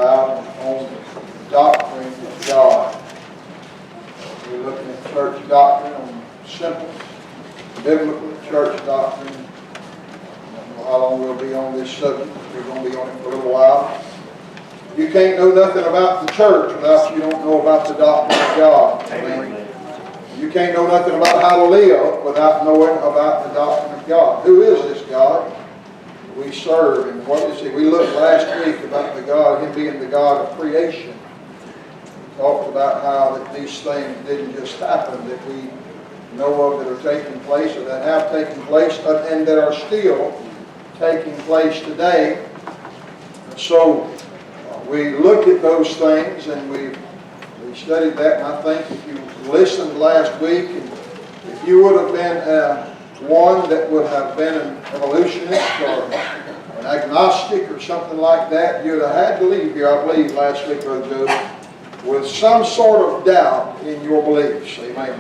about on the doctrine of God. We're looking at church doctrine on simple, biblical church doctrine. I don't know how long we'll be on this subject. We're going to be on it for a little while. You can't know nothing about the church without you don't know about the doctrine of God. Amen. You can't know nothing about how to live without knowing about the doctrine of God. Who is this God we serve, and what is He? We looked last week about the God, Him being the God of creation. We talked about how that these things didn't just happen, that we know of that are taking place, or that have taken place, and that are still taking place today. So we looked at those things, and we studied that, and I think if you listened last week, and if you would have been one that would have been an evolutionist or an agnostic or something like that, you'd have had to leave here, I believe, last week, Brother Joe, with some sort of doubt in your beliefs. Amen.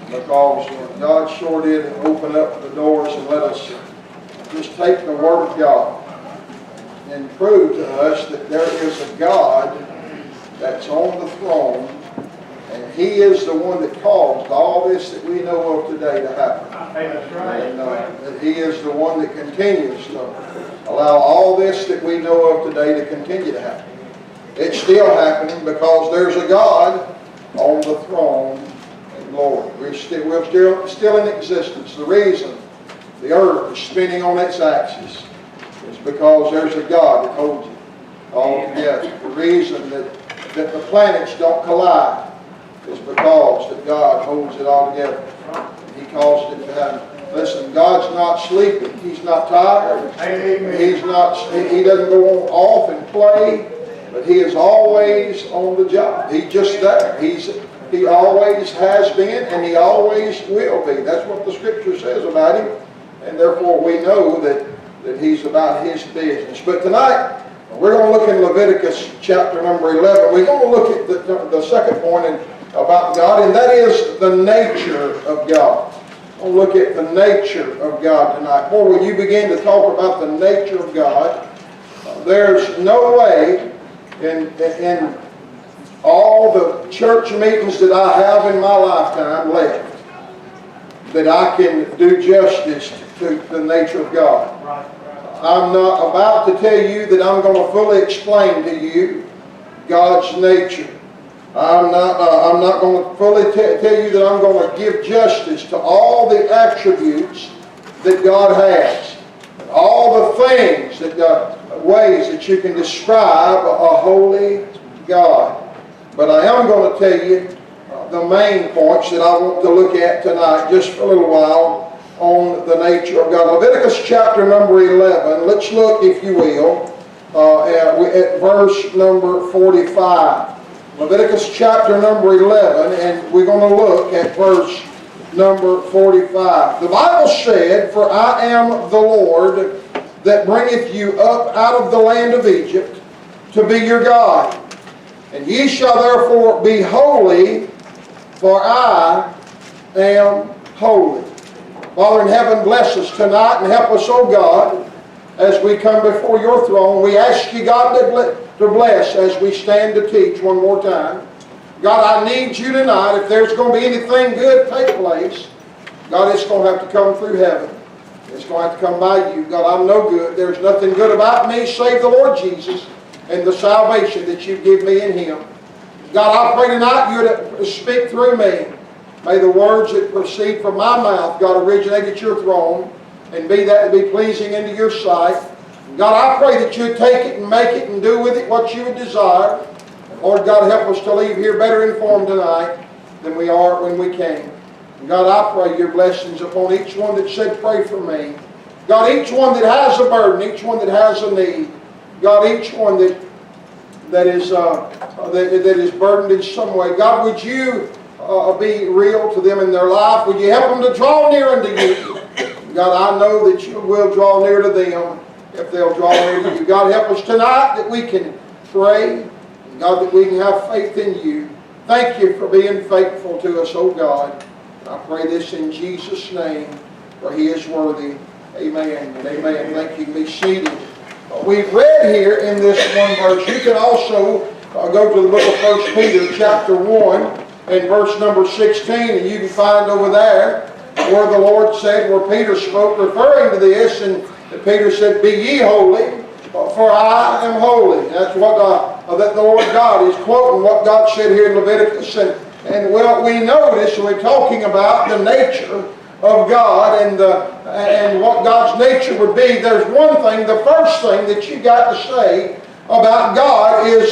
Because God sure did open up the doors and let us just take the Word of God and prove to us that there is a God that's on the throne, and He is the one that caused all this that we know of today to happen. That's right. And that He is the one that continues to allow all this that we know of today to continue to happen. It's still happening because there's a God on the throne and Lord. We're still in existence. The reason the earth is spinning on its axis is because there's a God that holds it all together. The reason that the planets don't collide is because that God holds it all together. He caused it to happen. Listen, God's not sleeping. He's not tired. He doesn't go off and play, but He is always on the job. He's just there. He always has been, and He always will be. That's what the Scripture says about Him, and therefore we know that He's about His business. But tonight, we're going to look in Leviticus chapter number 11. We're going to look at the second point about God, and that is the nature of God. We'll look at the nature of God tonight. Boy, when you begin to talk about the nature of God, there's no way in all the church meetings that I have in my lifetime left that I can do justice to the nature of God. I'm not about to tell you that I'm going to fully explain to you God's nature. I'm not going to fully tell you that I'm going to give justice to all the attributes that God has, all the things ways that you can describe a holy God. But I am going to tell you the main points that I want to look at tonight, just for a little while, on the nature of God. Leviticus chapter number 11. Let's look, if you will, at verse number 45. Leviticus chapter number 11, and we're going to look at verse number 45. The Bible said, "For I am the Lord that bringeth you up out of the land of Egypt to be your God. And ye shall therefore be holy, for I am holy." Father in heaven, bless us tonight and help us, oh God, as we come before your throne. We ask you, God, to bless as we stand to teach one more time. God, I need you tonight. If there's going to be anything good take place, God, it's going to have to come through heaven. It's going to have to come by you. God, I'm no good. There's nothing good about me save the Lord Jesus and the salvation that you give me in Him. God, I pray tonight you to speak through me. May the words that proceed from my mouth, God, originate at your throne, and be that to be pleasing into your sight. God, I pray that you'd take it and make it and do with it what you would desire. Lord God, help us to leave here better informed tonight than we are when we came. And God, I pray your blessings upon each one that said, "Pray for me." God, each one that has a burden, each one that has a need. God, each one that is burdened in some way. God, would you be real to them in their life? Would you help them to draw near unto you? God, I know that you will draw near to them if they'll draw near to you. God, help us tonight that we can pray. And God, that we can have faith in you. Thank you for being faithful to us, oh God. I pray this in Jesus' name, for He is worthy. Amen and amen. Thank you. You can be seated. we've read here in this one verse. You can also go to the book of 1 Peter chapter 1 and verse number 16, and you can find over there where the Lord said, where Peter spoke referring to this, and Peter said, "Be ye holy, for I am holy." That's what that the Lord God is quoting what God said here in Leviticus. And well, we notice we're talking about the nature of God and what God's nature would be. There's one thing, the first thing that you got to say about God is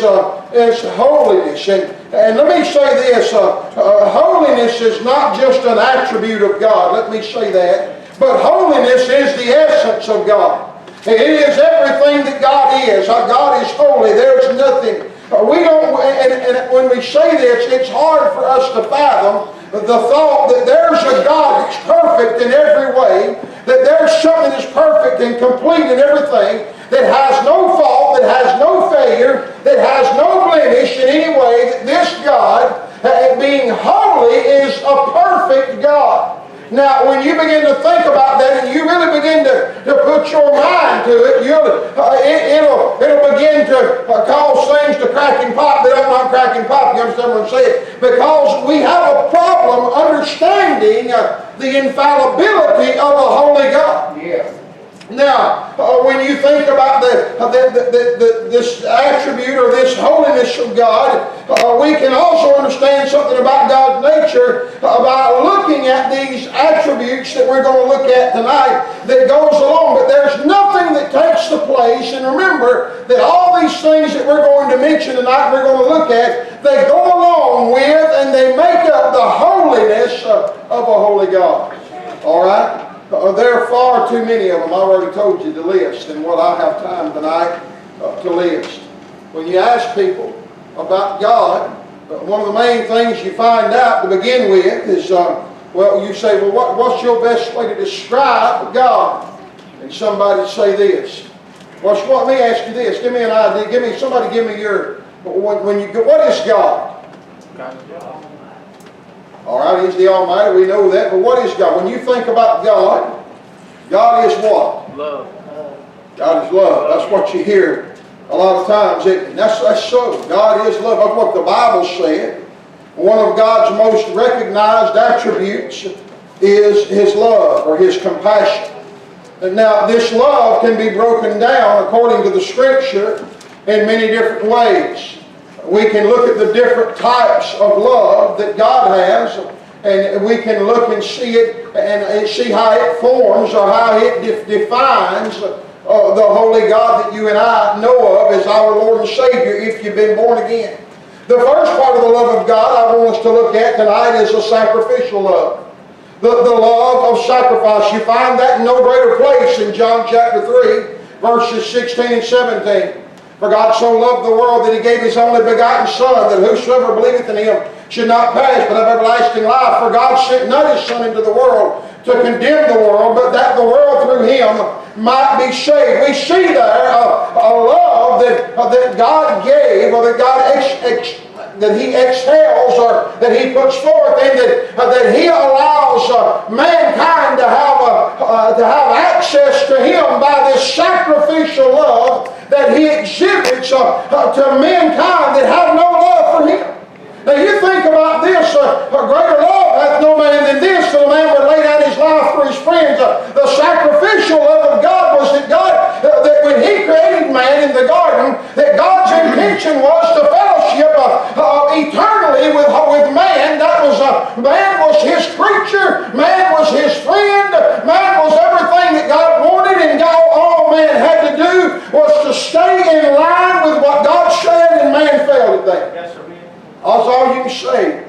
holiness. And let me say this, holiness is not just an attribute of God, let me say that, but holiness is the essence of God. It is everything that God is. God is holy. There's nothing. We don't, and when we say this, it's hard for us to fathom the thought that there's a God that's perfect in every way, that there's something that's perfect and complete in everything, that has no fault, that has no failure, that has no blemish in any way, that this God, being holy, is a perfect God. Now, when you begin to think about that and you really begin to put your mind to it, it'll begin to cause things to crack and pop. But I'm not cracking pop, you understand what I'm saying? Because we have a problem understanding the infallibility of a holy God. Yeah. Now, when you think about this attribute or this holiness of God, we can also understand something about God's nature by looking at these attributes that we're going to look at tonight that goes along. But there's nothing that takes the place. And remember that all these things that we're going to mention tonight, we're going to look at, they go along with and they make up the holiness of a holy God. All right? There are far too many of them. I already told you the list and what I have time tonight to list. When you ask people about God, one of the main things you find out to begin with is, well, you say, well, what's your best way to describe God? And somebody say this. Let me ask you this. Give me an idea. Somebody give me your, when you go, what is God? All right, He's the Almighty, we know that, but what is God? When you think about God, God is what? Love. God is love. That's what you hear a lot of times. That's so. God is love. That's what the Bible said. One of God's most recognized attributes is His love or His compassion. And now, this love can be broken down according to the Scripture in many different ways. We can look at the different types of love that God has, and we can look and see it and see how it forms or how it defines the holy God that you and I know of as our Lord and Savior if you've been born again. The first part of the love of God I want us to look at tonight is a sacrificial love. The love of sacrifice. You find that in no greater place in John chapter 3, verses 16 and 17. For God so loved the world that He gave His only begotten Son, that whosoever believeth in Him should not perish but have everlasting life. For God sent not His Son into the world to condemn the world, but that the world through Him might be saved. We see there a love that God gave, or that God that He exhales, or that He puts forth, and that He allows mankind to have access to Him by this sacrificial love that He exhibits to mankind that have no love for Him. Now you think about this, a greater love hath no man than this, that a man would lay down his life for his friends. The sacrificial love of God was that when He created man in the garden, that God's intention was to fellowship eternally with man. Man was His creature, man was His friend, man was everything that God wanted, and all man had to do was to stay in line with what God said, and man failed at that. Yes, sir. That's all you can say.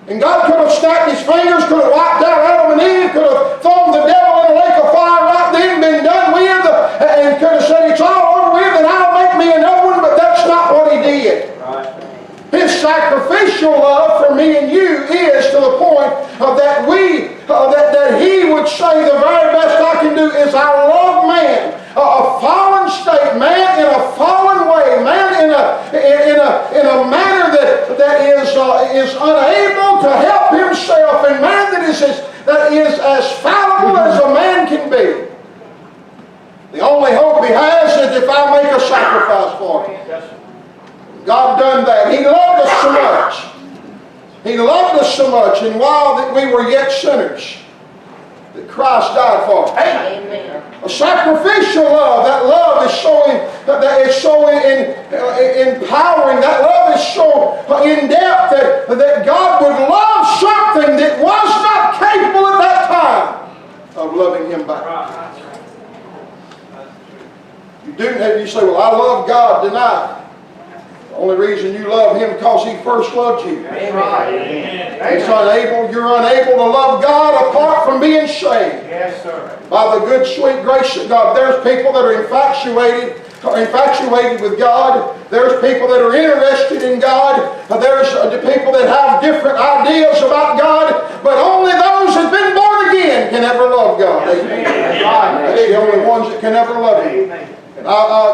And God could have snapped His fingers, could have wiped out Adam and Eve, could have thrown the devil in a lake of fire right then, been done with, and could have said, it's all over with, and I'll make me another one, but that's not what He did. Right. His sacrificial love for me and you is to the point that He would say the very best I can do is I love man. A fallen state, man in a fallen way, man in a manner that is unable to help himself, and man that is as fallible as a man can be. The only hope he has is says, if I make a sacrifice for him. God done that. He loved us so much. He loved us so much, and while that we were yet sinners, that Christ died for us. Amen. A sacrificial love. That love is so empowering. That love is so in depth that God would love something that was not capable at that time of loving Him back. You say, well, I love God tonight. The only reason you love Him because He first loved you. Amen. You're unable to love God apart from being saved. Yes, sir. By the good, sweet grace of God. There's people that are infatuated with God. There's people that are interested in God. There's people that have different ideas about God. But only those that have been born again can ever love God. Amen. They're the only ones that can ever love Him.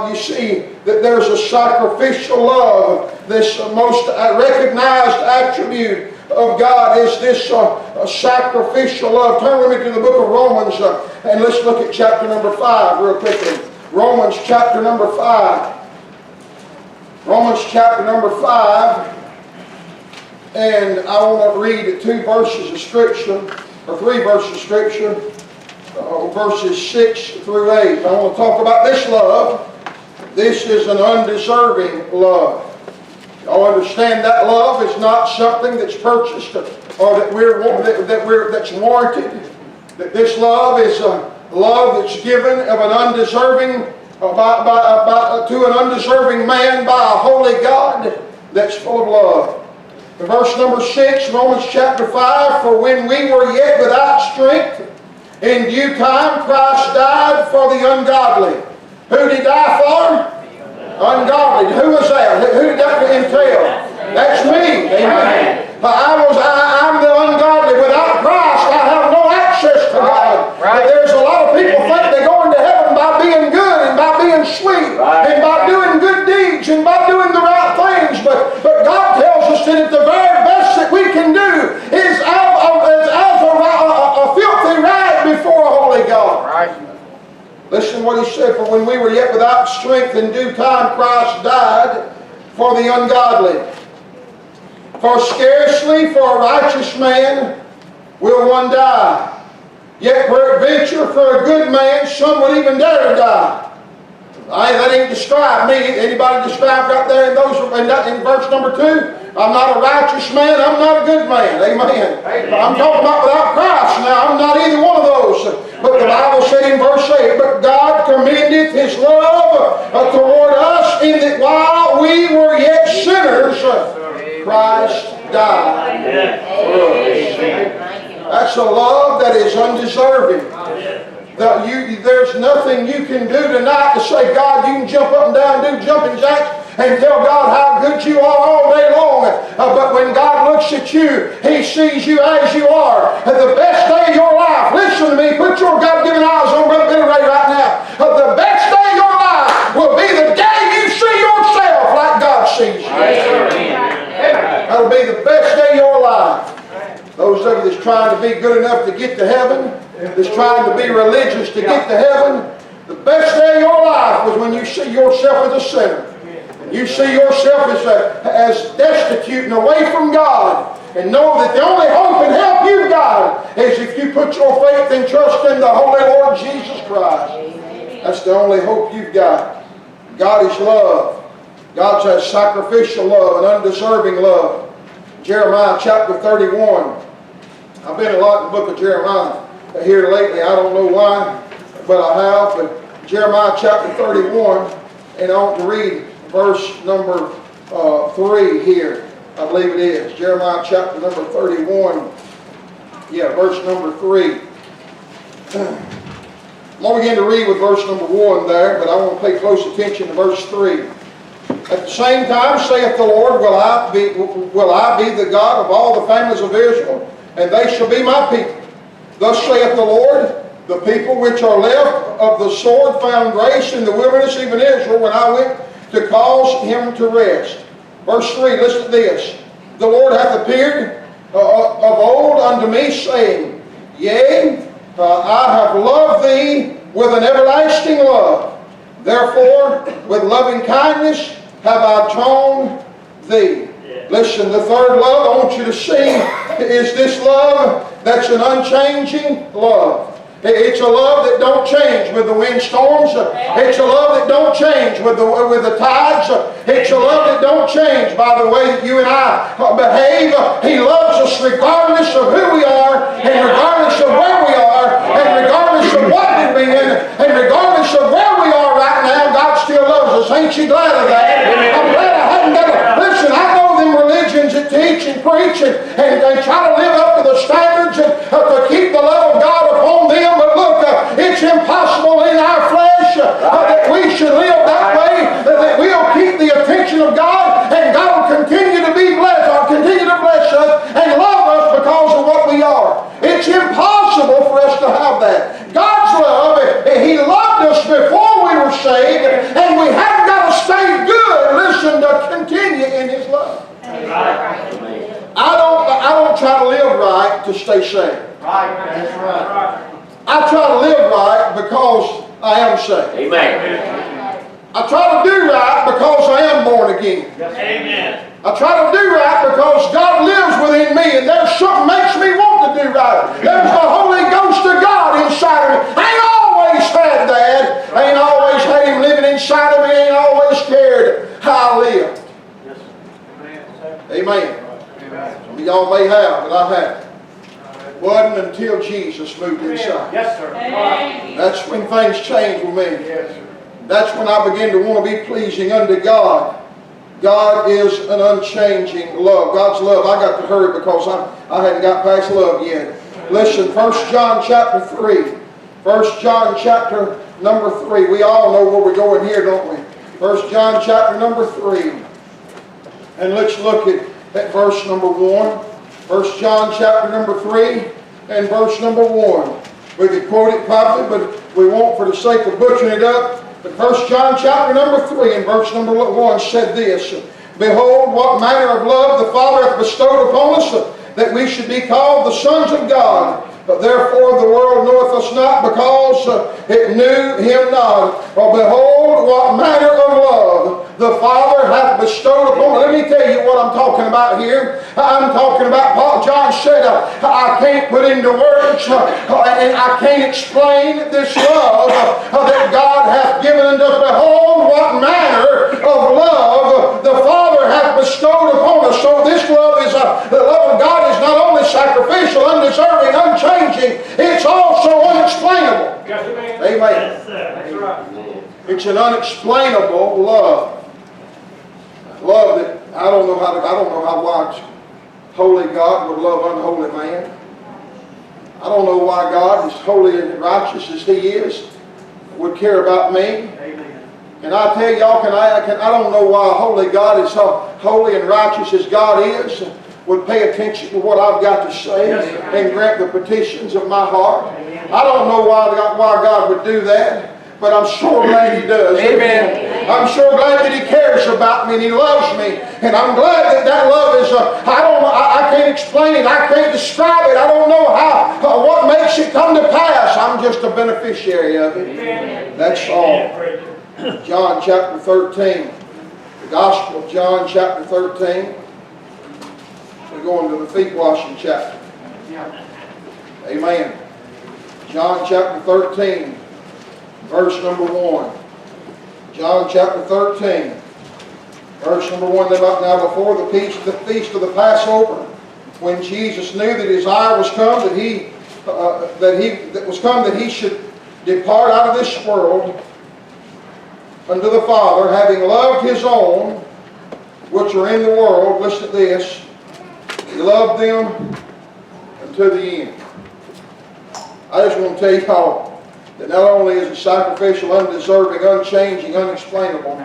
You see that there's a sacrificial love. This most recognized attribute of God is this sacrificial love. Turn with me to the book of Romans and let's look at chapter number 5 real quickly. Romans chapter number 5. Romans chapter number 5. And I want to read 2 verses of Scripture, or 3 verses of Scripture. Verses 6 through 8. I want to talk about this love. This is an undeserving love. Y'all understand that love is not something that's purchased or that's warranted. That this love is a love that's given of an undeserving to an undeserving man by a holy God that's full of love. In verse number 6, Romans chapter 5, for when we were yet without strength, in due time Christ died for the ungodly. Who did He die for? Ungodly. Who was that? Who did that entail? That's me. Amen. I'm the ungodly. Without Christ, I have no access to God. Right. There's a lot of people think they go into heaven by being good and by being sweet and by doing good deeds and by doing the right things. But God tells us that the very best that we can do is as a filthy rag before a holy God. Right. Listen to what He said, for when we were yet without strength, in due time Christ died for the ungodly. For scarcely for a righteous man will one die. Yet peradventure for a good man some would even dare to die. That ain't described me. Anybody described right there in verse number 2? I'm not a righteous man. I'm not a good man. Amen. I'm talking about without Christ now. I'm not either one of those. But the Bible said in verse 8, but God commendeth His love toward us in that while we were yet sinners, Christ died for us. That's a love that is undeserving. There's nothing you can do tonight to say, God, you can jump up and down and do jumping jacks and tell God how good you are all day long. But when God looks at you, He sees you as you are. The best day of your life, listen to me, put your God-given eyes on Brother Billy Ray right now. The best day of your life will be the day you see yourself like God sees you. That'll be the best day of your life. Those of you that's trying to be good enough to get to heaven, that's trying to be religious to get to heaven, the best day of your life was when you see yourself as a sinner. You see yourself as destitute and away from God. And know that the only hope and help you've got is if you put your faith and trust in the Holy Lord Jesus Christ. That's the only hope you've got. God is love. God's a sacrificial love, an undeserving love. Jeremiah chapter 31. I've been a lot in the book of Jeremiah here lately. I don't know why, but I have. But Jeremiah chapter 31, and I want to read verse number 3 here. I believe it is. Jeremiah chapter number 31. Yeah, verse number 3. I'm going to begin to read with verse number 1 there, but I want to pay close attention to verse 3. At the same time, saith the Lord, will I be the God of all the families of Israel, and they shall be my people. Thus saith the Lord, the people which are left of the sword found grace in the wilderness, even Israel, when I went to cause him to rest. Verse 3, listen to this. The Lord hath appeared of old unto me, saying, Yea, I have loved thee with an everlasting love. Therefore, with loving kindness have I drawn thee. Listen, the third love I want you to see is this love that's an unchanging love. It's a love that don't change with the windstorms. It's a love that don't change with the tides. It's a love that don't change by the way that you and I behave. He loves us regardless of who we are, and regardless of where we are, and regardless of what we've been, and regardless of where we are right now. God still loves us. Ain't you glad of that? I'm glad I haven't got to. Listen, I know them religions that teach and preach and try to live up to the standards and to keep the love of God upon them. But look, it's impossible in our flesh that we should live that way, that we'll keep the attention of God, and God will continue to be blessed, or continue to bless us and love us because of what we are. It's impossible for us to have that. God's love, He loved us before we were saved, and we haven't got to stay good, listen, to continue in His love. I don't try to live right to stay saved. Right, that's right. I try to live right because I am saved. Amen. I try to do right because I am born again. Yes. Amen. I try to do right because God lives within me, and there's something makes me want to do right. There's the Holy Ghost of God inside of me. I ain't always had that. I ain't always had Him living inside of me. I ain't always cared how I lived. Yes. Amen. Some of y'all may have, but I haven't. It wasn't until Jesus moved inside. Yes, sir. That's when things changed with me. Yes, sir. That's when I began to want to be pleasing unto God. God is an unchanging love. God's love. I got to hurry because I hadn't got past love yet. Listen, 1 John chapter 3. 1 John chapter number 3. We all know where we're going here, don't we? 1 John chapter number 3. And let's look at verse number 1. 1 John chapter number 3 and verse number 1. We could quote it probably, but we won't for the sake of butchering it up. But 1 John chapter number 3 and verse number 1 said this, Behold, what manner of love the Father hath bestowed upon us, that we should be called the sons of God. But therefore the world knoweth us not, because it knew Him not. For behold, what manner of love the Father hath bestowed upon us. Let me tell you what I'm talking about here. I'm talking about what John said, I can't put into words, and I can't explain this love that God hath given unto us. Behold, what manner of love the Father hath bestowed upon us. So this love is, the love of God is not only sacrificial, undeserving, unchanging, it's also unexplainable. Yes, amen. Amen. Yes, sir. That's right. It's an unexplainable love. Love that I don't know how why holy God would love unholy man. I don't know why God, as holy and righteous as He is, would care about me. Amen. And I tell y'all, I don't know why holy God is so holy and righteous as God is, would pay attention to what I've got to say and grant the petitions of my heart. I don't know why God would do that, but I'm sure glad He does. Amen. I'm sure glad that He cares about me and He loves me. And I'm glad that love is, I can't explain it. I can't describe it. I don't know what makes it come to pass. I'm just a beneficiary of it. Amen. That's all. John chapter 13. The Gospel of John chapter 13. We're going to the feet washing chapter. Amen. John chapter 13, verse number 1. John chapter 13, verse number 1. Now before the feast of the Passover, when Jesus knew that His hour was come, that He should depart out of this world unto the Father, having loved His own which are in the world. Listen to this. He loved them unto the end. I just want to tell y'all that not only is it sacrificial, undeserving, unchanging, unexplainable,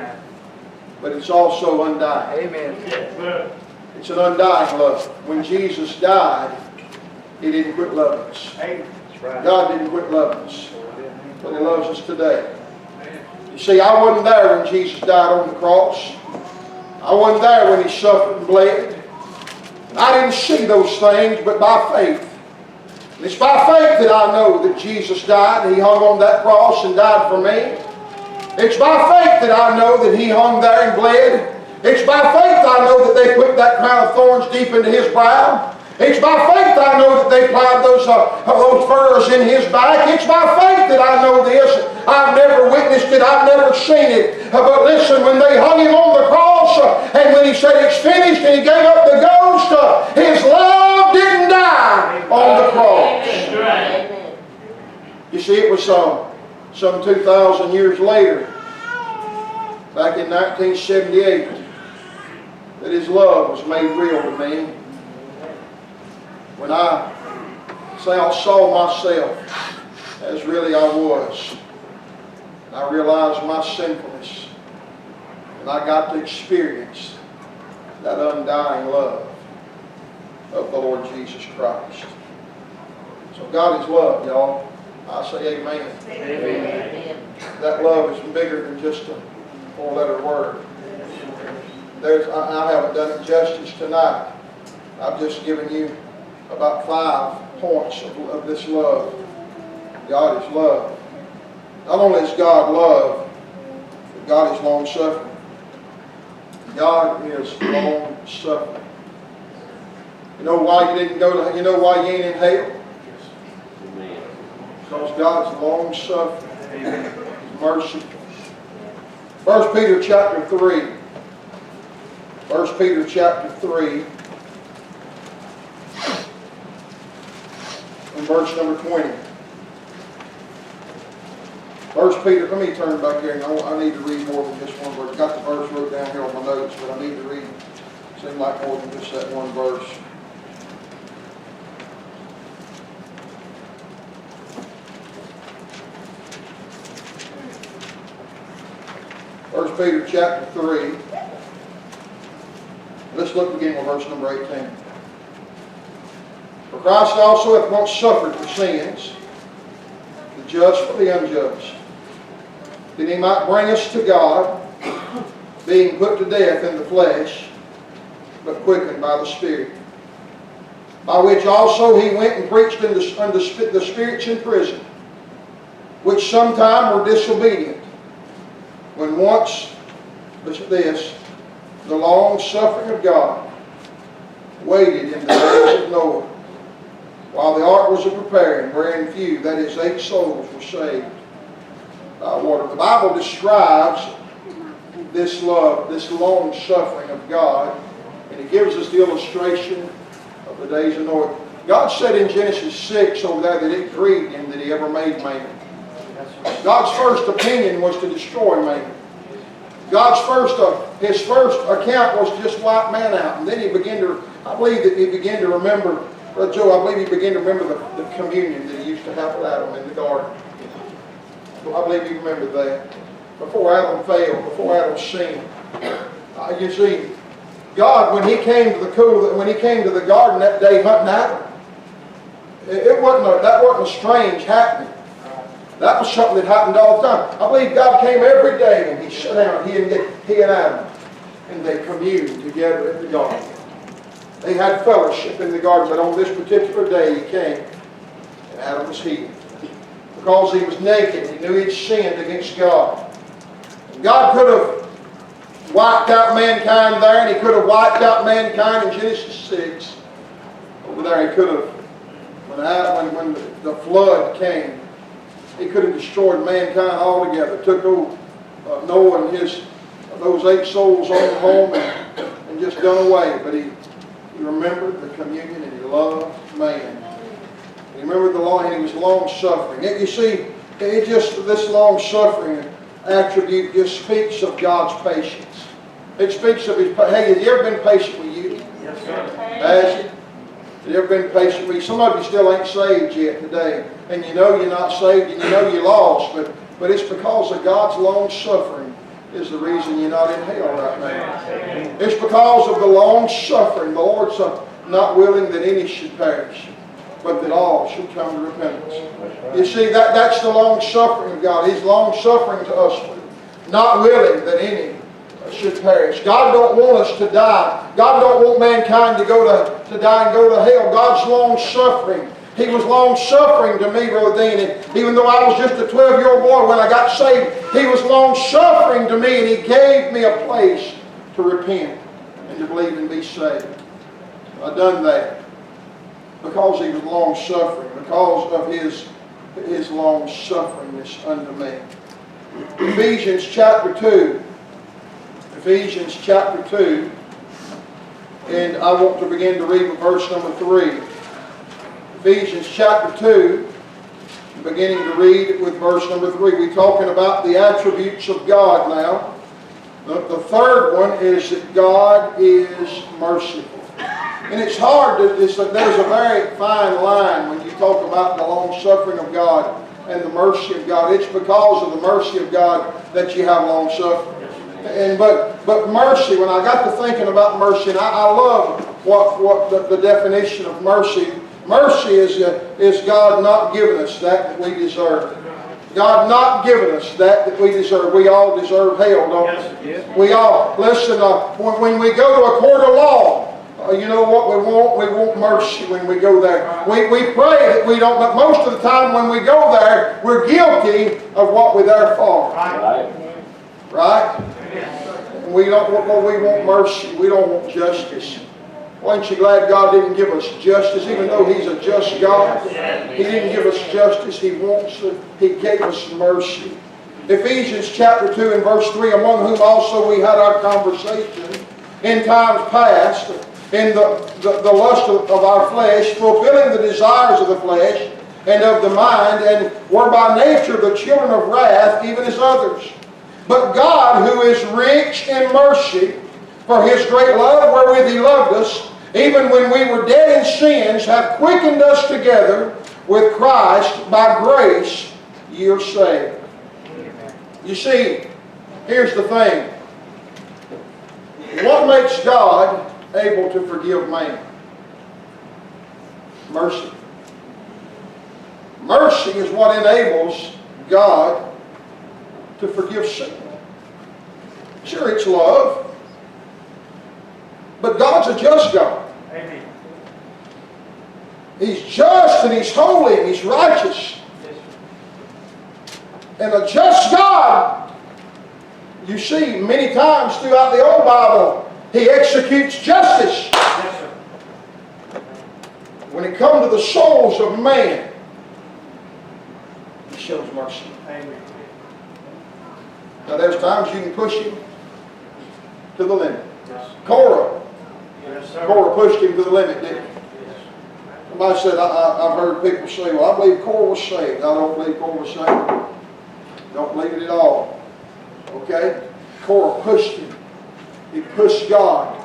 but it's also undying. Amen. It's an undying love. When Jesus died, He didn't quit loving us. God didn't quit loving us, but He loves us today. You see, I wasn't there when Jesus died on the cross. I wasn't there when He suffered and bled. I didn't see those things, but by faith. And it's by faith that I know that Jesus died, and He hung on that cross and died for me. It's by faith that I know that He hung there and bled. It's by faith I know that they put that crown of thorns deep into His brow. It's by faith I know that they plowed those furrows in His back. It's by faith that I know this. I've never witnessed it. I've never seen it. But listen, when they hung Him on the cross, and when He said it's finished and He gave up the ghost, His love didn't die on the cross. Right. You see, it was some 2,000 years later, back in 1978, that His love was made real to me. When I saw myself as really I was, and I realized my sinfulness, and I got to experience that undying love of the Lord Jesus Christ. So God is love, y'all. I say amen. Amen. That love is bigger than just a four-letter word. I haven't done it justice tonight. I've just given you about 5 points of this love. God is love. Not only is God love, but God is long-suffering. God is long-suffering. You know why you didn't go to? You know why you ain't in hell? Because God's long-suffering. He's merciful. 1 Peter chapter 3. 1 Peter chapter 3. And verse number 20. 1 Peter, let me turn back here. I need to read more than just one verse. I got the verse wrote down here on my notes, but I need to read, seems like more than just that one verse. First Peter chapter 3. Let's look again with verse number 18. For Christ also hath once suffered for sins, the just for the unjust, that He might bring us to God, being put to death in the flesh, but quickened by the Spirit. By which also He went and preached unto the spirits in prison, which sometime were disobedient, when once, listen to this, the long suffering of God waited in the days of Noah, while the ark was a-preparing, wherein few, that is 8 souls, were saved by water. The Bible describes this love, this long suffering of God, and it gives us the illustration of the days of Noah. God said in Genesis 6 over there that it grieved Him that He ever made man. God's first opinion was to destroy man. His first account was to just wipe man out. And then He began to, I believe that He began to remember, Brother Joe, I believe He began to remember the communion that He used to have with Adam in the garden. I believe you remember that. Before Adam failed, before Adam sinned. You see, God, when He came to the garden that day hunting Adam, that wasn't a strange happening. That was something that happened all the time. I believe God came every day and He sat down, He and Adam, and they communed together in the garden. They had fellowship in the garden, but on this particular day He came, and Adam was healed. Because he was naked, he knew he'd sinned against God. And God could have wiped out mankind there, and He could have wiped out mankind in Genesis 6. Over there He could have, when the flood came, He could have destroyed mankind altogether. Took Noah and those 8 souls on home and just done away. But He remembered the communion and He loved man. He remembered the law and He was long-suffering. You see, this long-suffering attribute just speaks of God's patience. It speaks of His, hey, have you ever been patient with you? Yes, sir. Has you? Have you ever been patient with you? Some of you still ain't saved yet today. And you know you're not saved and you know you're lost. But it's because of God's long-suffering is the reason you're not in hell right now. It's because of the long-suffering. The Lord's not willing that any should perish, but that all should come to repentance. You see, that's the long-suffering of God. He's long-suffering to us, not willing that any should perish. God don't want us to die. God don't want mankind to die and go to hell. God's long-suffering He was long-suffering to me, Brother Dean. And even though I was just a 12-year-old boy when I got saved, He was long-suffering to me, and He gave me a place to repent and to believe and be saved. I've done that because He was long-suffering, because of His long-sufferingness unto me. Ephesians chapter 2. Ephesians chapter 2. And I want to begin to read with verse number 3. Ephesians chapter 2, beginning to read with verse number 3. We're talking about the attributes of God now. The third one is that God is merciful. And it's hard to, there's a very fine line when you talk about the long-suffering of God and the mercy of God. It's because of the mercy of God that you have long-suffering. But mercy, when I got to thinking about mercy, and I love what the definition of mercy. Mercy is God not giving us that we deserve. God not giving us that we deserve. We all deserve hell, don't we? Yes. We all. Listen, when we go to a court of law, you know what we want? We want mercy when we go there. We pray that we don't, but most of the time when we go there, we're guilty of what we're there for. Right? We want mercy. We don't want justice. Aren't you glad God didn't give us justice, even though He's a just God? He didn't give us justice. He gave us mercy. Ephesians chapter 2 and verse 3, among whom also we had our conversation in times past, in the lust of our flesh, fulfilling the desires of the flesh and of the mind, and were by nature the children of wrath, even as others. But God, who is rich in mercy, for His great love wherewith He loved us, even when we were dead in sins, hath quickened us together with Christ. By grace ye are saved. You see, here's the thing. What makes God able to forgive man? Mercy. Mercy is what enables God to forgive sin. Sure, it's love. But God's a just God. Amen. He's just and He's holy and He's righteous. And a just God, you see many times throughout the Old Bible, He executes justice. Yes, sir. When it comes to the souls of man, He shows mercy. Amen. Now there's times you can push Him to the limit. Yes. Korah Yes, sir. pushed him to the limit, didn't he? Somebody said, I've heard people say, well, I believe Korah was saved. I don't believe Korah was saved. Don't believe it at all. Okay? Korah pushed him. He pushed God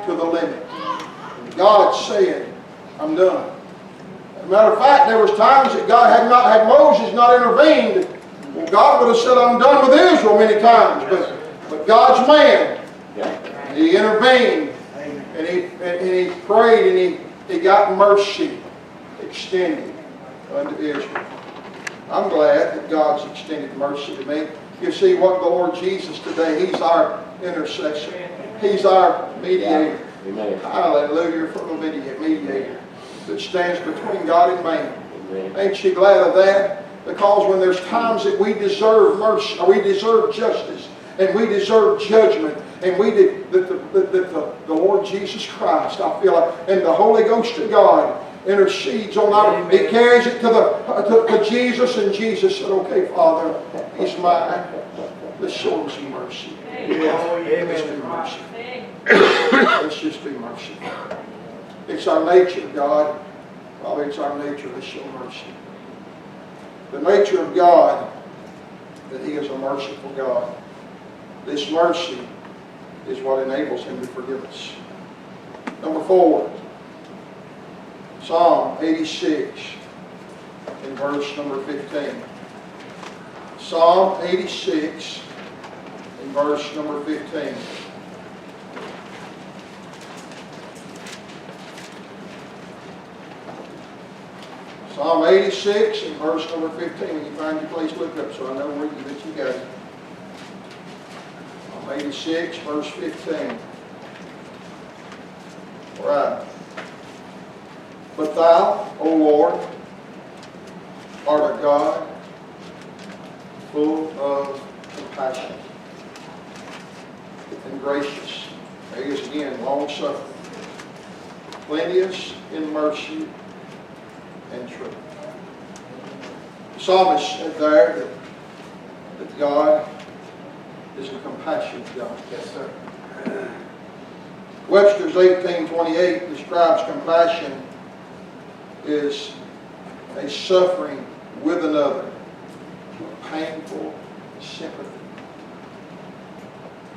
to the limit. God said, I'm done. As a matter of fact, there was times that God had Moses not intervened. Well, God would have said, I'm done with Israel many times. But God's man, He intervened. And he prayed and he got mercy extended unto Israel. I'm glad that God's extended mercy to me. You see what the Lord Jesus today, He's our intercessor. He's our mediator. Amen. Hallelujah, for the mediator that stands between God and man. Amen. Ain't you glad of that? Because when there's times that we deserve mercy, or we deserve justice, and we deserve judgment, and we did the Lord Jesus Christ, I feel like, and the Holy Ghost of God intercedes on our. He carries it to Jesus, and Jesus said, "Okay, Father, He's mine. Let's show Him some mercy. Let's do mercy. Let's just do mercy. It's our nature, God. Father, it's our nature to show mercy. The nature of God, that He is a merciful God. This mercy is what enables Him to forgive us. Number 4, Psalm 86 in verse number 15. Psalm 86 in verse number 15. Psalm 86 and verse number 15. When you find your place, look up so I know where that you got it. 86, verse 15. All right. But Thou, O Lord, heart of God, full of compassion and gracious. There he is again, long-suffering, plenteous in mercy and truth. The psalmist said there that God is a compassionate God. Yes, sir. Webster's 1828 describes compassion as a suffering with another, painful sympathy.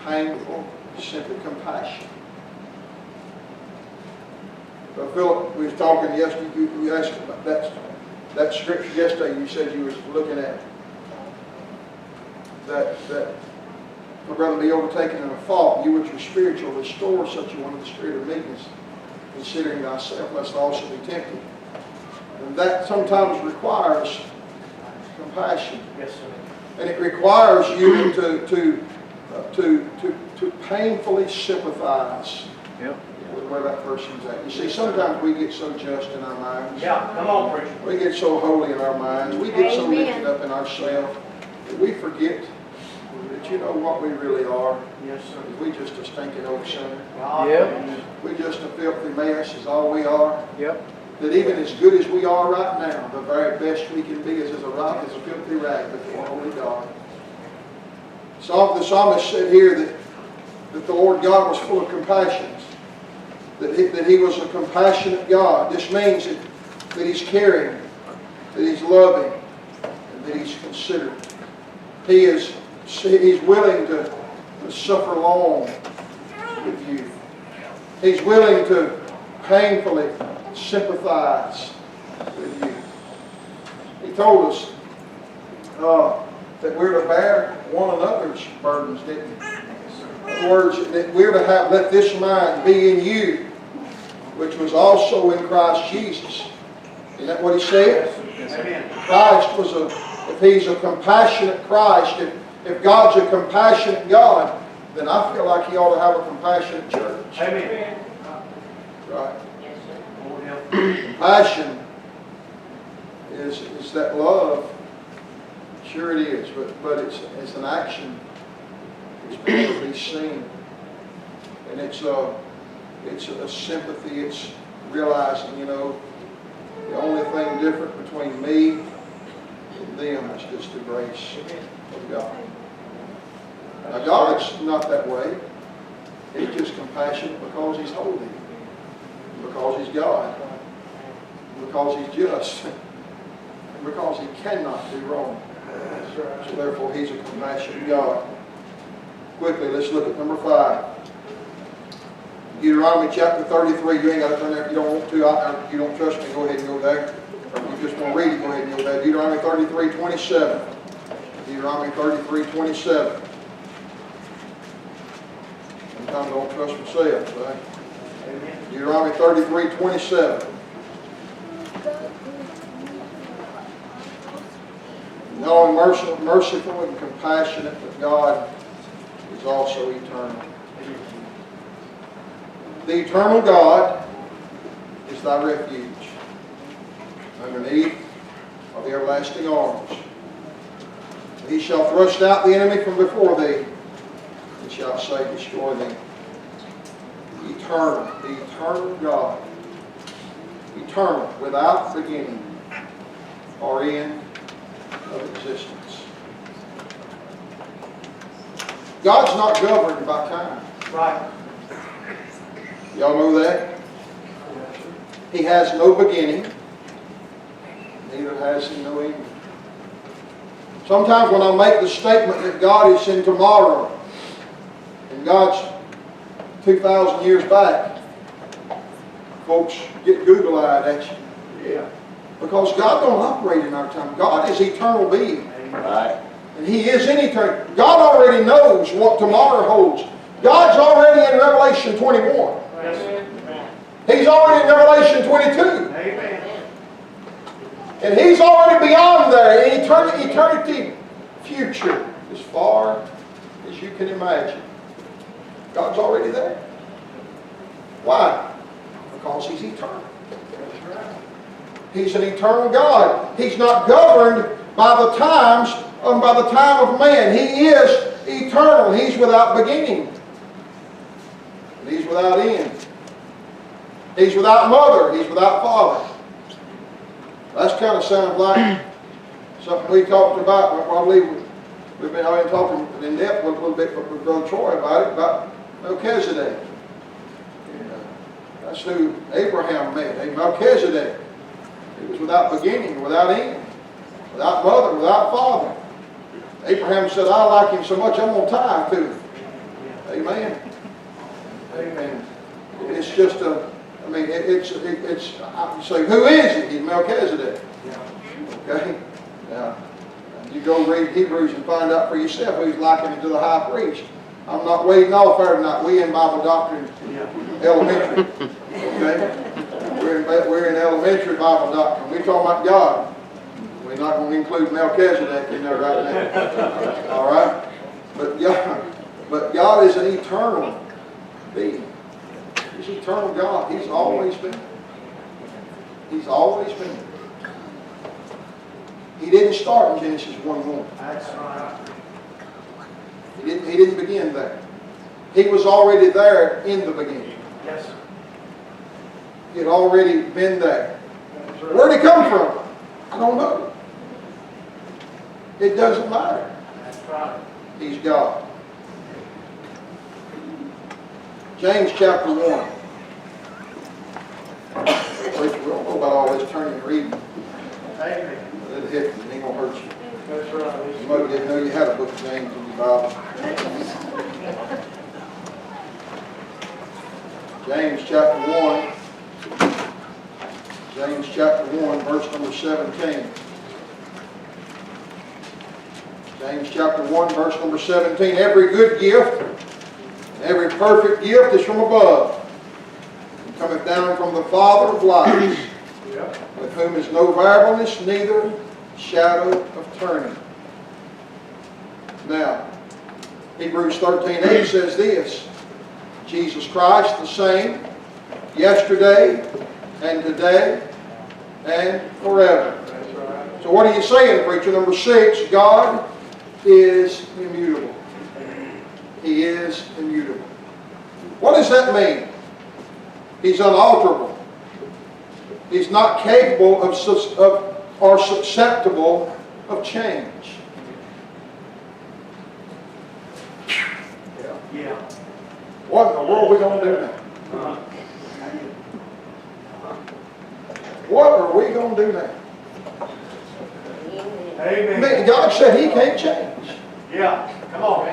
Painful sympathy, compassion. So Philip, we was talking yesterday, you asked about that scripture yesterday, you said you was looking at that for brother be overtaken in a fault, you which are spiritual, restore such a one in the spirit of meekness, considering thyself, lest thou also be tempted. And that sometimes requires compassion. Yes, sir. And it requires you to painfully sympathize with where that person's at. You see, sometimes we get so just in our minds. Yeah, come on, preacher. We get so holy in our minds. We get so lifted up in ourselves that we forget that you know what we really are. Yes, sir. We just a stinking old sinner. Yep. We just a filthy mess is all we are. Yep. That even as good as we are right now, the very best we can be is as a filthy rag before holy God. So the psalmist said here that the Lord God was full of compassion. That he was a compassionate God. This means that He's caring, that He's loving, and that He's considerate. He's willing to suffer long with you. He's willing to painfully sympathize with you. He told us that we're to bear one another's burdens, didn't He? In other words, that we're to let this mind be in you, which was also in Christ Jesus. Isn't that what He said? Amen. Christ was if He's a compassionate Christ, if God's a compassionate God, then I feel like He ought to have a compassionate church. Amen. Right? Yes, sir. Lord help. Compassion is that love. Sure it is, but it's an action. It's being to be seen. And it's a sympathy. It's realizing, you know, the only thing different between me and them is just the grace of God. Now God's not that way. He's just compassionate because He's holy, because He's God, because He's just, and because He cannot do wrong. So therefore He's a compassionate God. Quickly, let's look at number 5. Deuteronomy chapter 33. You ain't got to turn there if you don't want to. If you don't trust me, go ahead and go there. Or if you just want to read it, go ahead and go there. Deuteronomy 33:27. Deuteronomy 33:27. Sometimes I don't trust myself, right? Amen. Deuteronomy 33:27. Not only merciful and compassionate, but God is also eternal. The eternal God is thy refuge. Underneath are the everlasting arms. He shall thrust out the enemy from before thee, and shall say, destroy thee. Eternal, the eternal God. Eternal, without beginning or end of existence. God's not governed by time. Right. Y'all know that? He has no beginning, neither has He no end. Sometimes when I make the statement that God is in tomorrow, and God's 2,000 years back, folks get Google-eyed at you. Yeah. Because God don't operate in our time. God is eternal being. Right. And He is in eternity. God already knows what tomorrow holds. God's already in Revelation 21. Yes. He's already in Revelation 22. Amen. And He's already beyond there in eternity future, as far as you can imagine. God's already there. Why? Because He's eternal. He's an eternal God. He's not governed by the times, by the time of man. He is eternal. He's without beginning. And He's without end. He's without mother. He's without father. That's kind of sounds like something we talked about. Probably we've been talking in depth a little bit with Brother Troy about Melchizedek. That's who Abraham met. Melchizedek. He was without beginning, without end, without mother, without father. Abraham said, I like him so much, I'm going to tie to him. Amen. Amen. It's just a, I mean, you say, who is he? He's Melchizedek. Okay? Now, you go read Hebrews and find out for yourself who's likening to the high priest. I'm not wading off there tonight. We in Bible Doctrine elementary. Okay? We're in elementary Bible doctrine. We're talking about God. We're not going to include Melchizedek in there right now. All right? But God is an eternal being. He's eternal God. He's always been. He's always been. He didn't start in Genesis 1:1. That's right. He didn't begin there. He was already there in the beginning. Yes. He had already been there. Where did he come from? I don't know. It doesn't matter. That's right. He's God. James chapter 1. We don't know about all this turning and reading. Amen. It'll hit you. It ain't going to hurt you. That's right. You might didn't know you had a book of James in your Bible. James chapter 1. James chapter 1, verse number 17. James chapter 1, verse number 17. Every good gift, and every perfect gift is from above, and cometh down from the Father of lights, with whom is no variableness, neither shadow of turning. Now, Hebrews 13:8 says this, Jesus Christ the same, yesterday and today and forever. So what are you saying, preacher? Number 6, God is immutable. He is immutable. What does that mean? He's unalterable. He's not capable of or susceptible of change. Yeah. What in the world are we going to do now? What are we going to do now? Amen. God said He can't change. Yeah. Come on.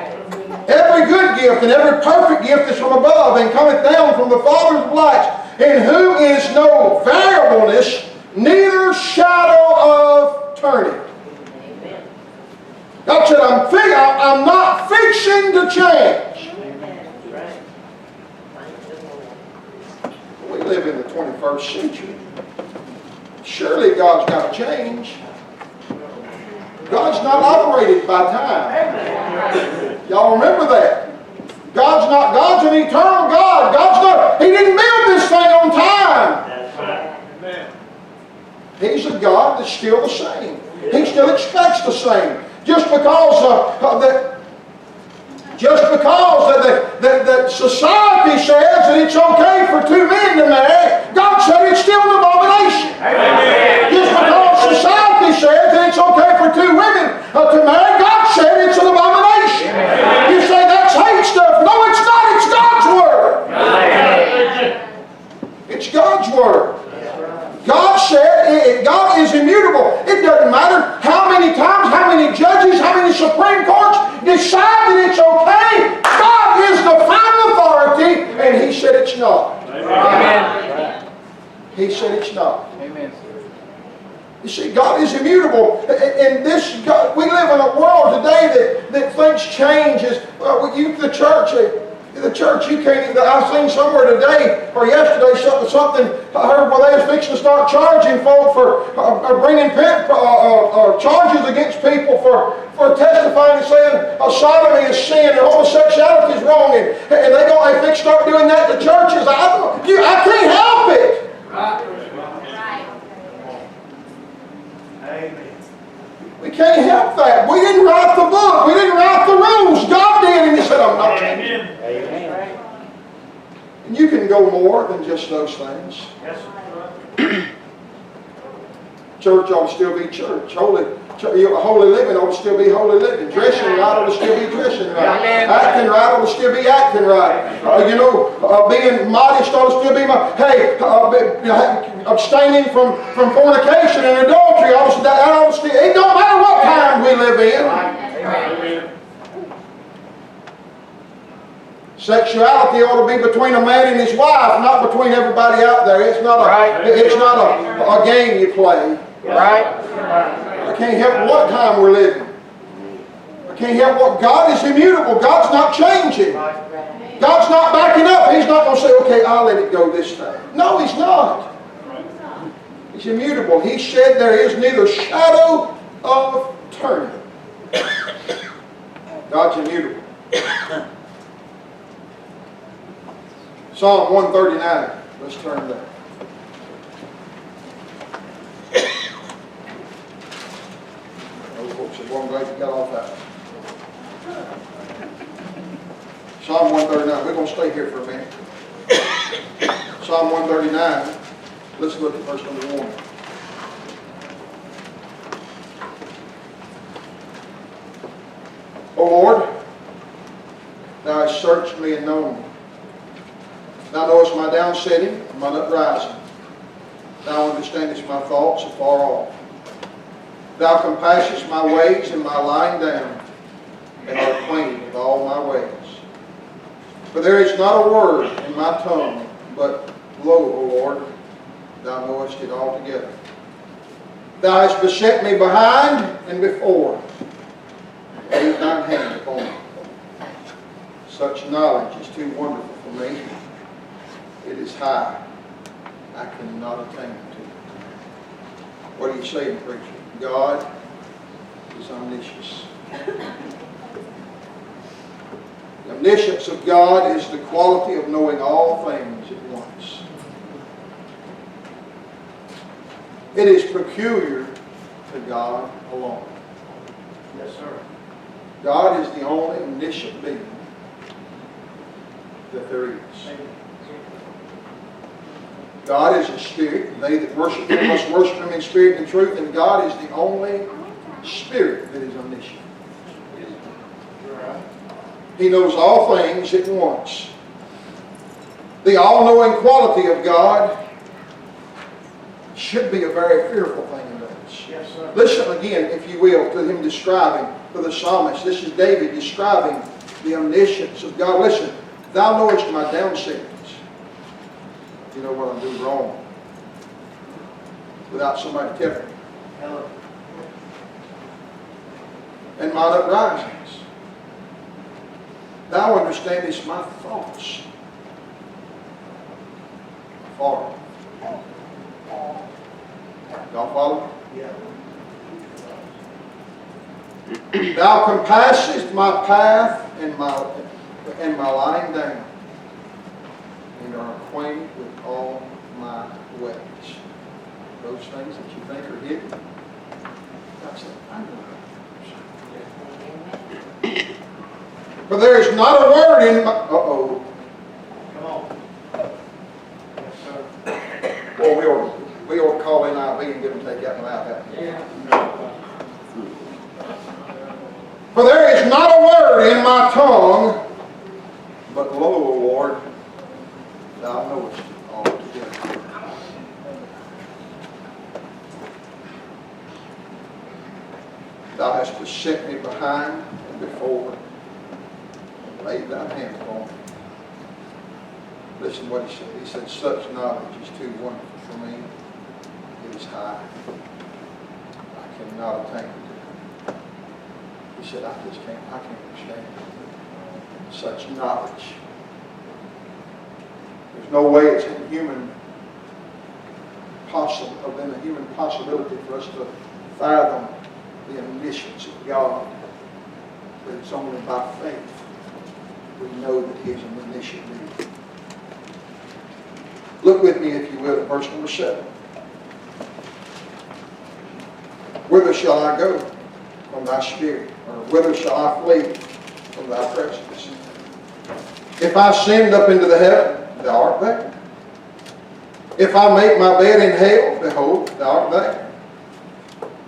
Every good gift and every perfect gift is from above and cometh down from the Father of lights, in whom is no variableness, neither shadow of turning. God said, I'm not fixing to change. We live in the 21st century. Surely God's got to change. God's not operated by time. Y'all remember that. God's an eternal God. He didn't build this thing on time. Amen. He's a God that's still the same. He still expects the same. Just because that society says that it's okay for two men to marry, God said it's still an abomination. Amen. Just because society says that it's okay for two women to marry, God said it's an abomination. Amen. You say that's hate stuff. No, it's not. It's God's Word. Amen. It's God's Word. God said, God is immutable. It doesn't matter how many times, how many judges, how many Supreme Courts decide that it's okay. God is the final authority, and He said it's not. Amen. He said it's not. Amen. You see, God is immutable. And this, God, we live in a world today that things change. The church, you can't. I seen somewhere today or yesterday something I heard where they was fixing to start charging folk for bringing charges against people for testifying and saying sodomy is sin and homosexuality is wrong, and they fix to start doing that to churches. I can't help it. can't help that. We didn't write the book. We didn't write the rules. God did, and He said, I'm not changing. Amen. And you can go more than just those things. Yes, sir. Church ought to still be church. Holy living ought to still be holy living. Dressing right ought to still be dressing right. Amen. Acting right ought to still be acting right. Being modest ought to still be abstaining from fornication and adultery. That ought to still, it don't matter what time we live in. Amen. Sexuality ought to be between a man and his wife, not between everybody out there. It's not a game you play. Right. I can't help what time we're living. I can't help what God is immutable. God's not changing. God's not backing up. He's not going to say, okay, I'll let it go this time. No, He's not. He's immutable. He said there is neither shadow of turning. God's immutable. Psalm 139. Let's turn there. I'm glad you got off that. Psalm 139. We're going to stay here for a minute. Psalm 139. Let's look at verse number 1. O Lord, Thou hast searched me and known me. Thou knowest my down sitting and my uprising. Thou understandest my thoughts afar off. Thou compassest my ways and my lying down, and art acquainted with all my ways. For there is not a word in my tongue, but lo, O Lord, Thou knowest it altogether. Thou hast beset me behind and before, and laid Thine hand upon me. Such knowledge is too wonderful for me. It is high. I cannot attain to it. What are you saying, preacher? God is omniscious. The omniscience of God is the quality of knowing all things at once. It is peculiar to God alone. Yes, sir. God is the only omniscient being that there is. God is a spirit, and they that worship Him must worship Him in spirit and truth, and God is the only spirit that is omniscient. He knows all things at once. The all-knowing quality of God should be a very fearful thing in us. Yes, sir. Listen again, if you will, to him describing, to the psalmist. This is David describing the omniscience of God. Listen, Thou knowest my down sittings. You know what I'm doing wrong without somebody telling me. Hello. And mine uprisings. Thou understandest my thoughts. Far. Y'all follow? Yeah. Thou compassest my path and my lying down, and are acquainted with all my ways. Those things that you think are hidden, God said, I know that. For there is not a word in my... Uh-oh. Come on. Yes, sir. Well, we ought to call NIV and get them to take that one out. Yeah. For there is not a word in my tongue, but lo, O Lord, Thou knowest it altogether. Thou hast beset me behind and before, and laid Thine hand upon me. Listen what He said. He said, such knowledge is too wonderful for me. It is high. I cannot attain it. He said, I can't understand such knowledge. There's no way it's in human possibility for us to fathom the omniscience of God. But it's only by faith we know that He is an omniscient being. Look with me, if you will, at verse number 7. Whither shall I go? from thy spirit? Or whither shall I flee from thy presence? If I ascend up into the heaven, thou art there. If I make my bed in hell, behold, thou art there.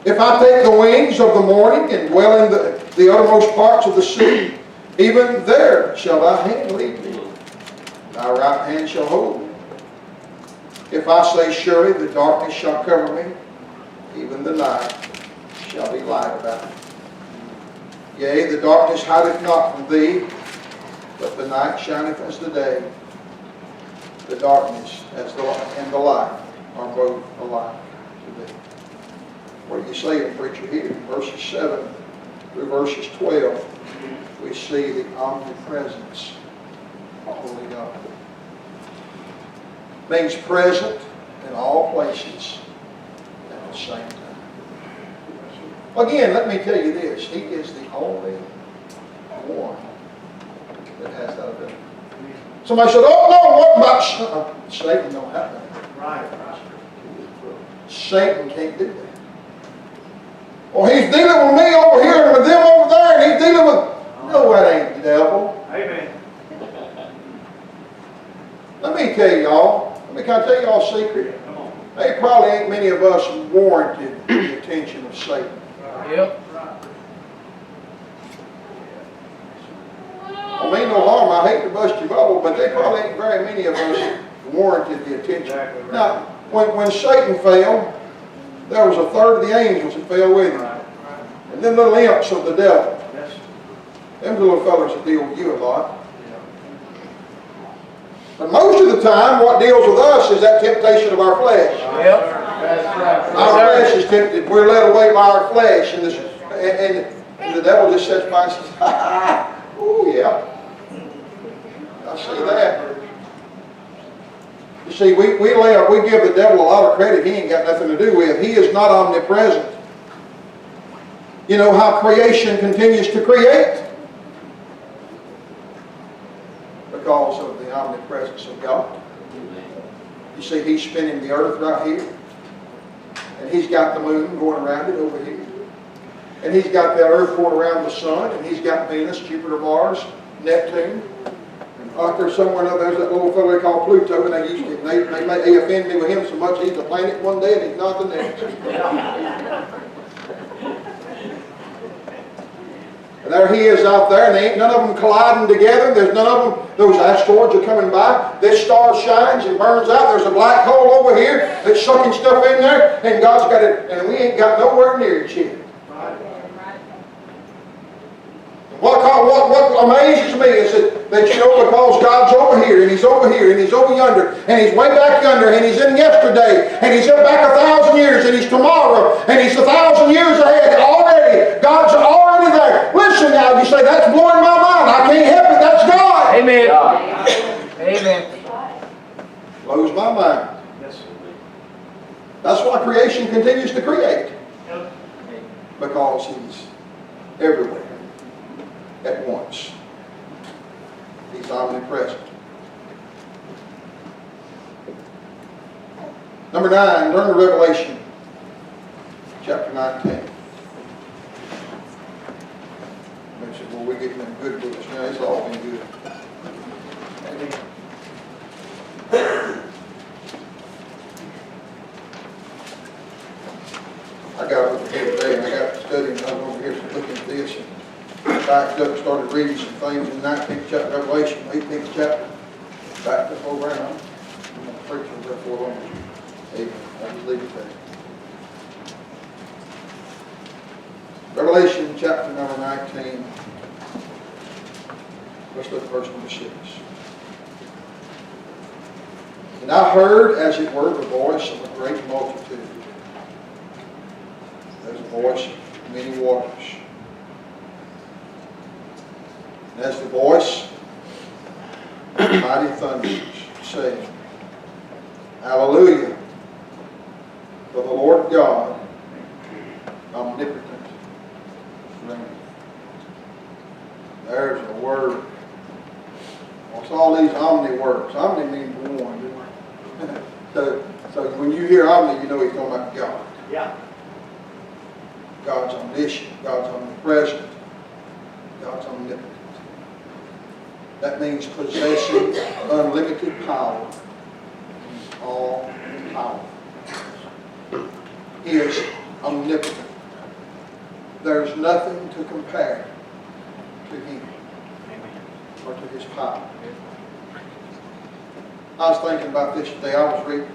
If I take the wings of the morning and dwell in the uttermost parts of the sea, even there shall thy hand lead me. Thy right hand shall hold me. If I say, surely the darkness shall cover me, even the night shall be light about me. Yea, the darkness hideth not from thee, but the night shineth as the day. The darkness and the light are both alike to thee. What are you saying, preacher, here? Verses 7 through verses 12, we see the omnipresence of Holy God. Means present in all places at the same time. Again, let me tell you this. He is the only one that has that ability. Somebody said, oh no, what about Satan? Don't have that. Right. Satan can't do that. Well, he's dealing with me over here and with them over there, and he's dealing with... No, that ain't the devil. Amen. Let me tell y'all, can I tell y'all a secret? Come on. There probably ain't many of us warranted the attention of Satan. Yep. I mean no harm, I hate to bust your bubble, but there probably ain't very many of us warranted the attention. Exactly right. Now, when Satan fell, there was a third of the angels that fell with him. Right. And then little imps of the devil. Yes. Them little fellas that deal with you a lot. Yeah. But most of the time, what deals with us is that temptation of our flesh. Yep. That's right. Our flesh is tempted. We're led away by our flesh. And the devil just sits by and says, ha ha, oh yeah. I see that. You see, we give the devil a lot of credit he ain't got nothing to do with. He is not omnipresent. You know how creation continues to create? Because of the omnipresence of God. You see, he's spinning the earth right here. And he's got the moon going around it over here. And he's got the earth going around the sun. And he's got Venus, Jupiter, Mars, Neptune. And out there somewhere, there's that little fellow they call Pluto. And they offend me with him so much. He's a planet one day and he's not the next. And there he is out there, and there ain't none of them colliding together. There's none of them, those asteroids are coming by. This star shines and burns out. There's a black hole over here that's sucking stuff in there, and God's got it, and we ain't got nowhere near it yet. What amazes me is that you know, because God's over here, and He's over here, and He's over yonder, and He's way back yonder, and He's in yesterday, and He's back 1,000 years, and He's tomorrow, and He's 1,000 years ahead already. God's already there. Listen now, you say, that's blowing my mind. I can't help it. That's God. Amen. Amen. Blows my mind. Yes. That's why creation continues to create. Because He's everywhere at once. He's omnipresent. Number 9, turn to Revelation chapter 19. They said, well, we're getting them good books. No, it's all been good. I got over here today and I got to studying. I was over here looking at this and backed up and started reading some things in the 19th chapter of Revelation, 18th chapter. Backed up over around. I'm going to preach on that for long. Amen. I'll just leave it there. Revelation chapter number 19. Let's look at verse number 6. And I heard, as it were, the voice of a great multitude. There's a voice of many waters. And as the voice of mighty thunders, saying, Hallelujah, for the Lord God, omnipotent, reigneth. There's a word. What's all these omni words? Omni means one. So when you hear omni, you know he's talking about God. Yeah. God's omniscient, God's omnipresent, God's omnipotent. That means possessing unlimited power. He's all powerful. He is omnipotent. There's nothing to compare to Him or to His power. I was thinking about this today. I was reading,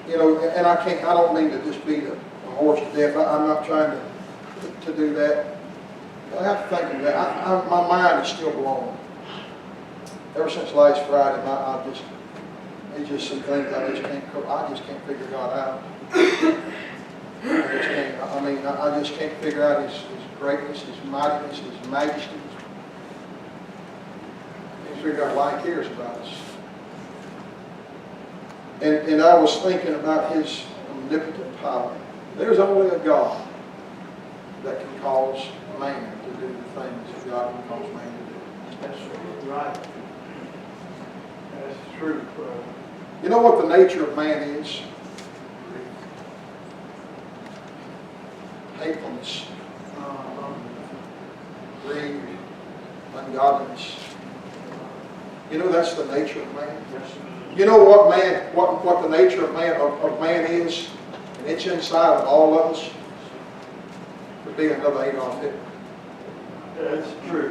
and I don't mean to just beat a horse to death. I'm not trying to do that. I have to think of that. My mind is still blown. Ever since last Friday, there's just some things I just can't figure God out. I just can't figure out His greatness, His mightiness, His majesty. I can't figure out why He cares about us. And I was thinking about His omnipotent power. There's only a God that can cause man to do the things that God can cause man to do. That's right. That's true. You know what the nature of man is? Hatefulness, greed, ungodliness. You know that's the nature of man. You know what the nature of man is, and it's inside of all of us. Would be another Adolf Hitler. That's true.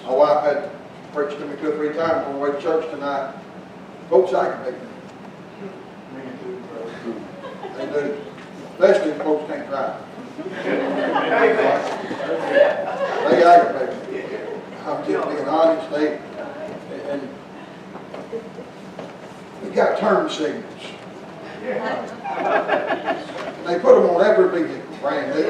My wife had preached to me 2 or 3 times on the way to church tonight. Folks aggravate me. Me too, brother. They do. Especially if folks can't drive. They aggravate me. I'm just being honest. And we got turn signals. And they put them on every vehicle, brand new.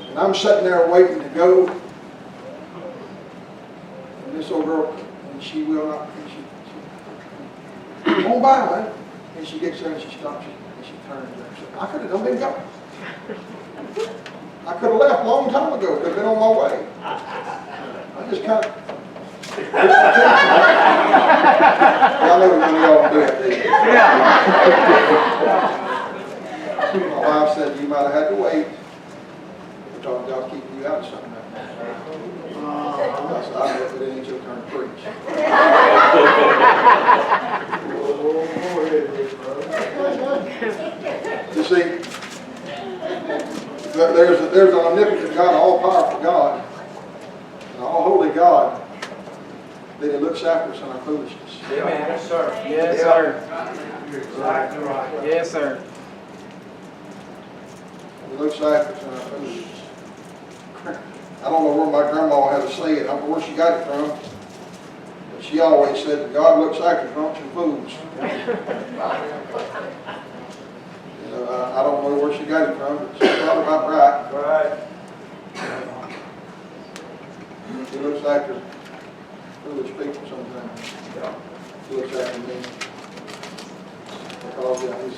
And I'm sitting there waiting to go. And this old girl, and she will not, and she come on by, man. And she gets there and she stops and she turns there and says, I could have done been gone. I could have left a long time ago. Could have been on my way. I just kind of. I know none of y'all do it, do you? My wife said you might have had to wait. Because God's keeping you out of something. I said, I bet it ain't your turn to preach. You see, there's an omnipotent God, an all-powerful God, an all-holy God, that He looks after us in our foolishness. Amen. Yes, sir. Yes, sir. You're exactly right. Yes, sir. He looks after us in our foolishness. I don't know where my grandma had to say it. I don't know where she got it from. But she always said that God looks after drunks and fools. I don't know where she got it from, but she's probably about right. Right. He looks after foolish people sometimes. He looks after me. Because of His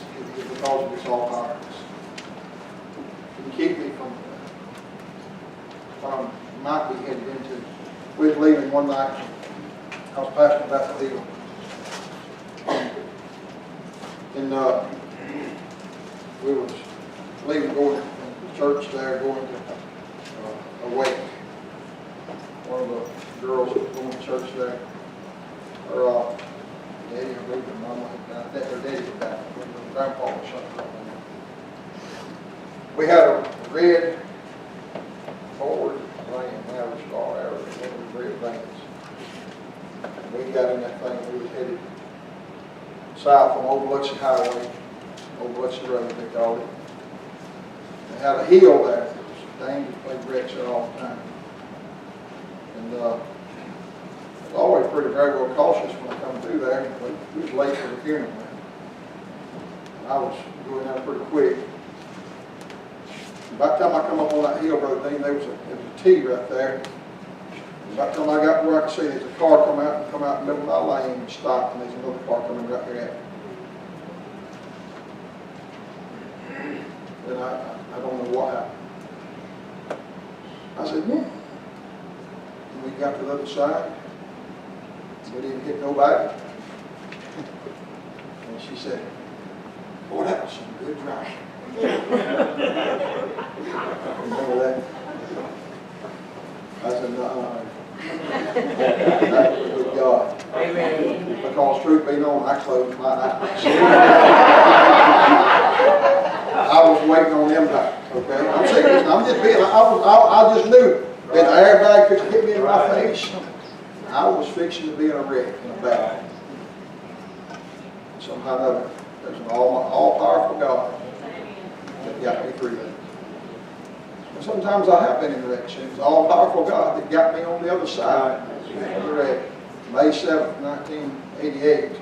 all powers. He can keep me from might be headed into. We was leaving one night. I was passing about the deal. And we was leaving, going to church there, going to Awake. One of the girls that was going to church there, her daddy or maybe her mama had died. Her daddy had died. Her grandpa or something. We had a red Ford Ram, Navistar, Arrow, one red vans. We got in that thing. We was headed south on Old Biloxi Highway, Old Biloxi Road they called it. They had a hill there that was dangerous. They wrecks there all the time. And I was always very well cautious when I come through there. We was late for the funeral. And I was going down pretty quick. By the time I come up on that hill, Brother Dean, there was a T right there. By the time I got where I could see, there's a car come out in the middle of my lane and stop, and there's another car coming right there at me. And I don't know what happened. I said, And we got to the other side. We didn't hit nobody. And And she said, boy, that was some good driving. Remember that? I said, no. That was with God. Amen. Because truth be known, I closed my eyes. I was waiting on impact, okay? I'm serious. I'm just being, I just knew that the airbag could hit me in my face. I was fixing to be in a wreck, in a battle. Somehow or another, there's an all-powerful God that got me through that. And sometimes I have been in wrecks. It was an all-powerful God that got me on the other side of the wreck. May 7th, 1988.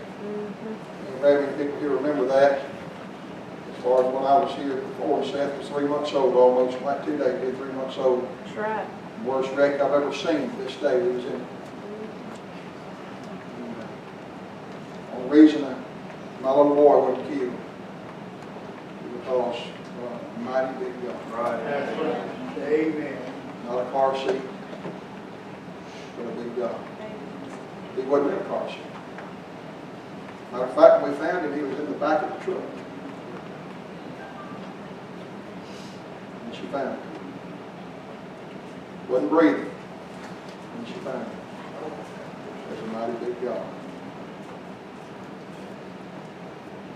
Maybe people here remember that. As far as when I was here before, Seth was 3 months old, almost like 2 days, 3 months old. That's right. Worst wreck I've ever seen this day we was in. The only reason my little boy wasn't killed because mighty big God. Right. That's right. Amen. Not a car seat, but a big God. He wasn't in a car seat. Matter of fact, when we found him, he was in the back of the truck. And she found him. Wasn't breathing. And she found him. There's a mighty big God.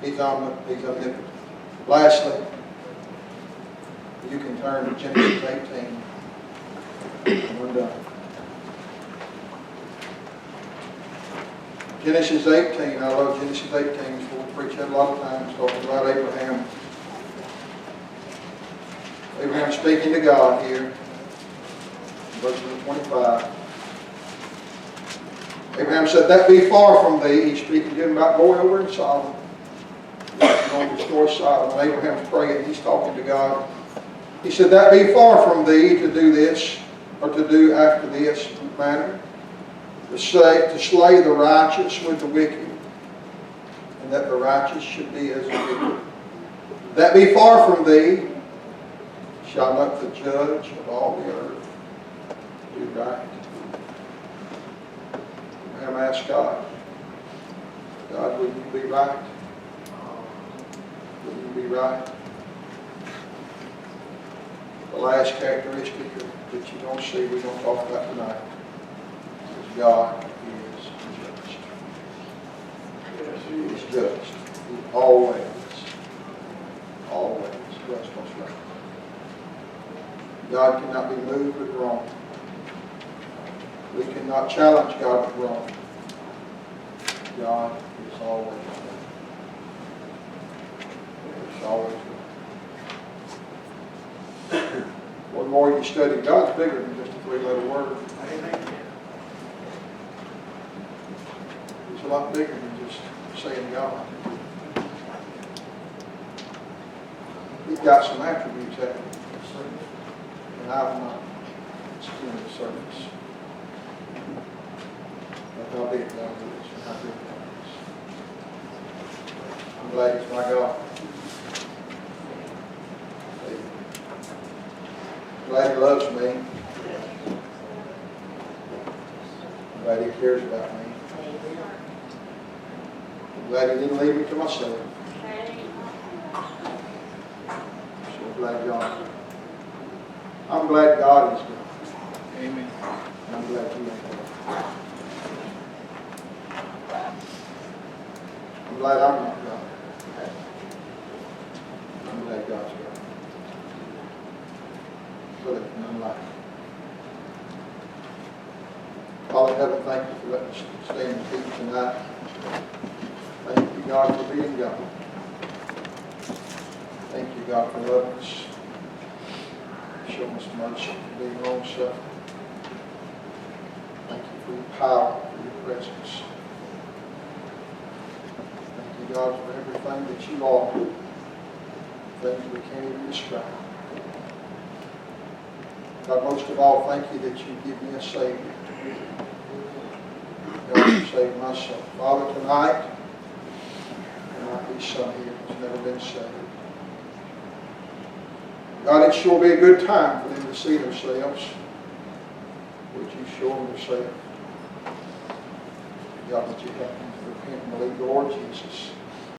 He's omnipotent. Lastly, you can turn to Genesis 18. And we're done. Genesis 18, I love Genesis 18. We'll preach that a lot of times, talking about Abraham. Abraham speaking to God here. Verse 25. Abraham said, that be far from thee. He's speaking to him about going over in Sodom. God's going to destroy Sodom. And Abraham's praying. He's talking to God. He said, that be far from thee to do this, or to do after this manner. To slay the righteous with the wicked, and that the righteous should be as the wicked. That be far from thee. Shall not the judge of all the earth do right? Abraham asked God, God, will you be right? Will you be right? The last characteristic that you're going to see, we're going to talk about tonight, is God is just. Yes, He is just. He always does what's right. God cannot be moved with wrong. We cannot challenge God with wrong. God is always right. It's always right. One more you study, God's bigger than just a 3-letter word. Amen. He's a lot bigger than just saying God. He's got some attributes that and I've not seen the surface. But how big God is and how big God is. I'm glad He's my God. I'm glad He loves me. I'm glad He cares about me. I'm glad He didn't leave me to myself. So glad God. I'm glad God is good. Amen. I'm glad you are. I'm glad I'm not God. I'm glad God's God. So there's none like Him. Father in heaven, thank you for letting us stand and teach tonight. Thank you, God, for being God. Thank you, God, for loving us. Showing us mercy, for being long-suffering. Thank you for your power, for your presence. Thank you, God, for everything that you are. Things we can't even describe. God, most of all, thank you that you give me a Savior. God, you saved my soul. Father, tonight, there might be some here who's never been saved. God, it sure be a good time for them to see themselves. Would you show them yourself? God, would you help them to repent and believe the Lord Jesus